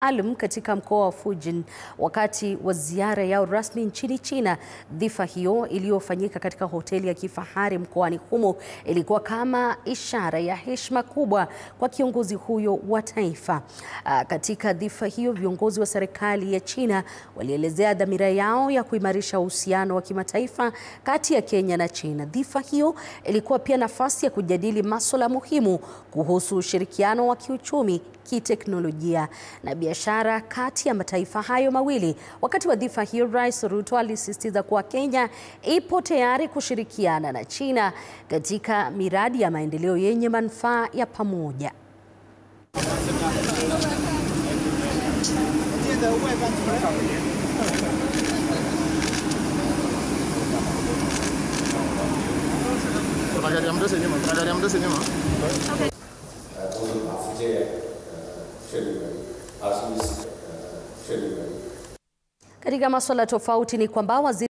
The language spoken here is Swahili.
Maalum katika mkoa wa Fujian wakati wa ziara yao rasmi nchini China. Dhifa hiyo iliyofanyika katika hoteli ya kifahari mkoani humo ilikuwa kama ishara ya heshima kubwa kwa kiongozi huyo wa taifa. Katika dhifa hiyo, viongozi wa serikali ya China walielezea dhamira yao ya kuimarisha uhusiano wa kimataifa kati ya Kenya na China. Dhifa hiyo ilikuwa pia nafasi ya kujadili masuala muhimu kuhusu ushirikiano wa kiuchumi, kiteknolojia na biashara kati ya mataifa hayo mawili. Wakati wa dhifa hiyo, Rais Ruto alisisitiza kuwa Kenya ipo tayari kushirikiana na China katika miradi ya maendeleo yenye manufaa ya pamoja. Katika masuala tofauti ni kwamba waziri